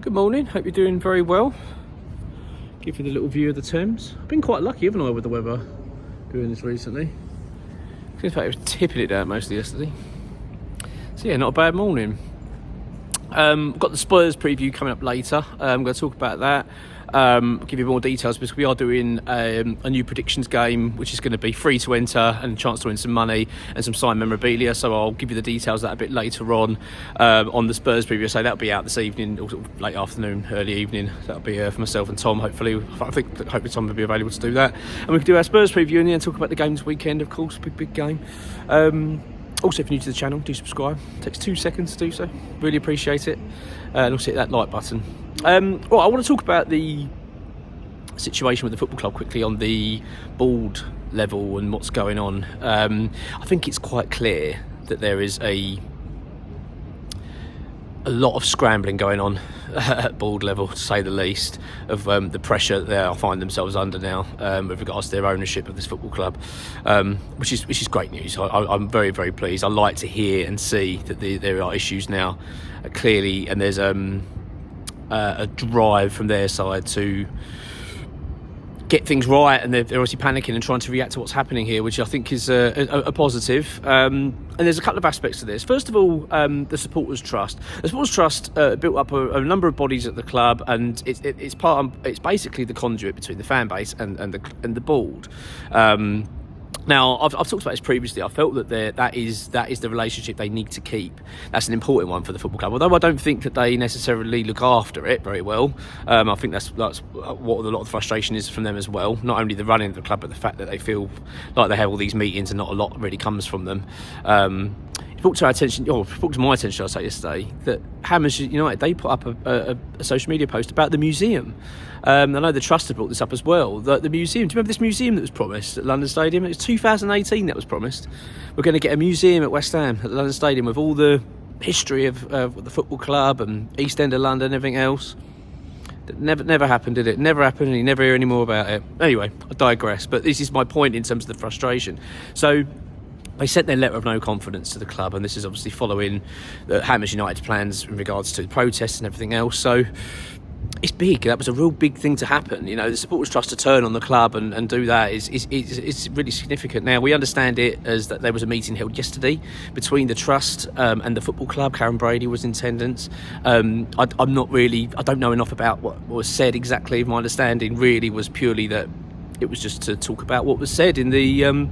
Good morning, hope you're doing very well. Give you the little view of the Thames. I've been quite lucky, haven't I, with the weather doing this recently. Seems like it was tipping it down mostly yesterday. So yeah, not a bad morning. We've got the Spurs preview coming up later. I'm going to talk about that. Give you more details because we are doing a new predictions game which is going to be free to enter and a chance to win some money and some signed memorabilia, so I'll give you the details of that a bit later on the Spurs preview. So that'll be out this evening, or sort of late afternoon, early evening. That'll be for myself and Tom. Hopefully Tom will be available to do that, and we can do our Spurs preview and then talk about the game this weekend, of course. Big game. Also, if you're new to the channel, do subscribe. It takes 2 seconds to do so. Really appreciate it. And also hit that like button. Well, I want to talk about the situation with the football club quickly on the board level and what's going on. I think it's quite clear that there is a lot of scrambling going on at board level, to say the least, of the pressure that they find themselves under now with regards to their ownership of this football club, which is great news. I'm very, very pleased. I like to hear and see that there are issues now, clearly, and there's a drive from their side to get things right, and they're obviously panicking and trying to react to what's happening here, which I think is a positive. And there's a couple of aspects to this. First of all, the Supporters Trust. The Supporters Trust built up a number of bodies at the club, and it's basically the conduit between the fan base and the board. Now, I've talked about this previously. I felt that that is the relationship they need to keep. That's an important one for the football club. Although I don't think that they necessarily look after it very well. I think that's what a lot of the frustration is from them as well. Not only the running of the club, but the fact that they feel like they have all these meetings and not a lot really comes from them. It brought to my attention, I'll say yesterday, that Hammers United, they put up a social media post about the museum. I know the Trust had brought this up as well. The museum, do you remember this museum that was promised at London Stadium? It was 2018 that was promised. We're going to get a museum at West Ham, at the London Stadium, with all the history of the football club and East End of London and everything else. That never happened, did it? Never happened, and you never hear any more about it. Anyway, I digress, but this is my point in terms of the frustration. So they sent their letter of no confidence to the club, and this is obviously following the Hammers United's plans in regards to the protests and everything else. So it's big. That was a real big thing to happen. The Supporters Trust to turn on the club and do that is really significant. Now, we understand it as that there was a meeting held yesterday between the Trust and the football club. Karen Brady was in attendance. I don't know enough about what was said exactly. My understanding really was purely that it was just to talk about what was said in the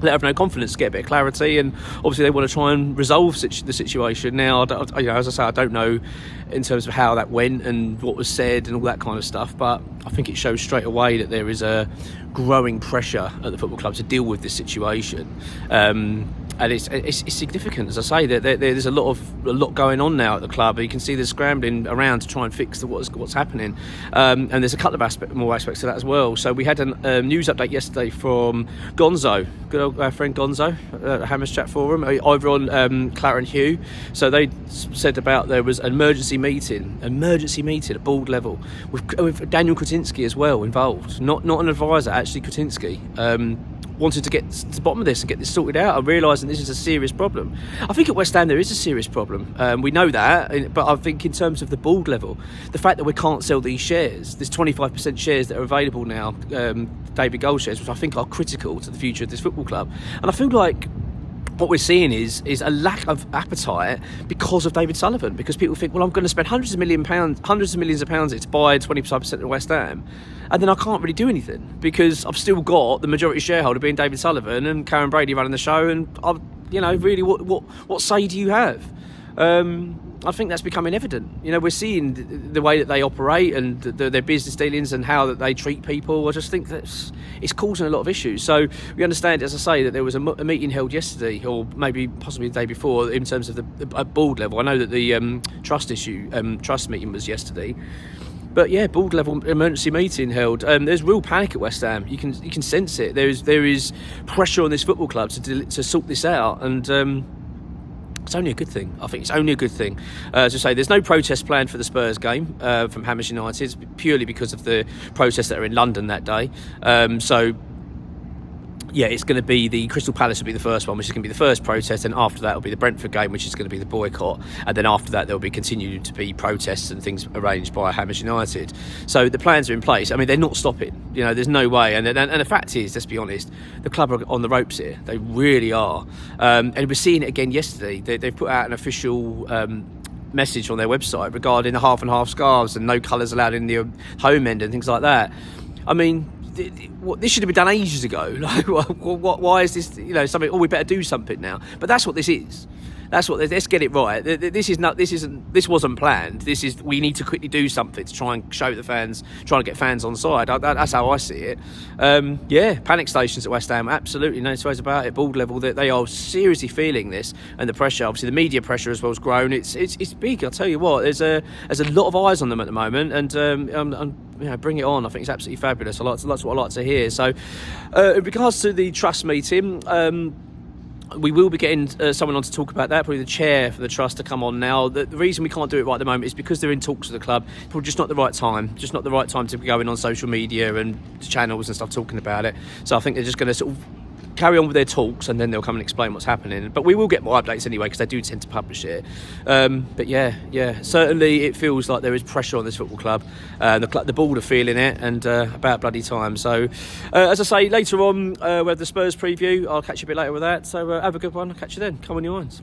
letter of no confidence, to get a bit of clarity, and obviously they want to try and resolve the situation. Now, as I say, I don't know in terms of how that went and what was said and all that kind of stuff, but I think it shows straight away that there is a growing pressure at the football club to deal with this situation. And it's significant, as I say. There's a lot going on now at the club. You can see there's scrambling around to try and fix what's happening, and there's a couple of more aspects to that as well. So we had a news update yesterday from Gonzo, good old our friend Gonzo, Hammers Chat Forum, over on Claret and Hugh. So they said about there was an emergency meeting at board level with Daniel Kretinsky as well involved. Not an advisor, actually Kretinsky. Wanted to get to the bottom of this and get this sorted out, and realising this is a serious problem. I think at West Ham there is a serious problem. We know that, but I think in terms of the board level, the fact that we can't sell these shares, there's 25% shares that are available now, David Gold shares, which I think are critical to the future of this football club. And I feel like what we're seeing is a lack of appetite because of David Sullivan, because people think, well, I'm going to spend hundreds of millions of pounds to buy 25% of West Ham, and then I can't really do anything because I've still got the majority shareholder being David Sullivan and Karen Brady running the show, and really, what say do you have? I think that's becoming evident. We're seeing the way that they operate and their business dealings and how that they treat people. I just think that it's causing a lot of issues. So we understand, as I say, that there was a meeting held yesterday, or maybe possibly the day before, in terms of the board level. I know that the trust meeting was yesterday. But yeah, board level emergency meeting held. There's real panic at West Ham. You can sense it. There is pressure on this football club to sort this out, and it's only a good thing. I think it's only a good thing. As I say, there's no protest planned for the Spurs game from Hammers United, purely because of the protests that are in London that day. So yeah, it's going to be the Crystal Palace will be the first one, which is going to be the first protest, and after that will be the Brentford game, which is going to be the boycott, and then after that there'll be continued to be protests and things arranged by Hammers United. So the plans are in place. I mean, they're not stopping. You know, there's no way. And the fact is, let's be honest, the club are on the ropes here. They really are. And we're seeing it again yesterday. They've put out an official message on their website regarding the half and half scarves and no colours allowed in the home end and things like that. I mean, this should have been done ages ago. Like, why is this? You know, something. Oh, we better do something now. But that's what this is. That's what. Let's get it right. This is not. This isn't. This wasn't planned. This is. We need to quickly do something to try and show the fans. Trying to get fans on side. That's how I see it. Yeah, panic stations at West Ham. Absolutely, no two ways about it. Board level, that they are seriously feeling this, and the pressure. Obviously, the media pressure as well has grown. It's big. I'll tell you what. There's a lot of eyes on them at the moment, and you know, bring it on. I think it's absolutely fabulous. That's what I like to hear. So, in regards to the trust meeting, we will be getting someone on to talk about that, probably the chair for the trust to come on now. The reason we can't do it right at the moment is because they're in talks with the club. Probably just not the right time. Just not the right time to be going on social media and channels and stuff talking about it. So I think they're just going to sort of carry on with their talks, and then they'll come and explain what's happening. But we will get more updates anyway, because they do tend to publish it. But yeah, certainly it feels like there is pressure on this football club. The board are feeling it, and about bloody time. So, as I say, later on, we have the Spurs preview. I'll catch you a bit later with that. So have a good one. I'll catch you then. Come on your minds.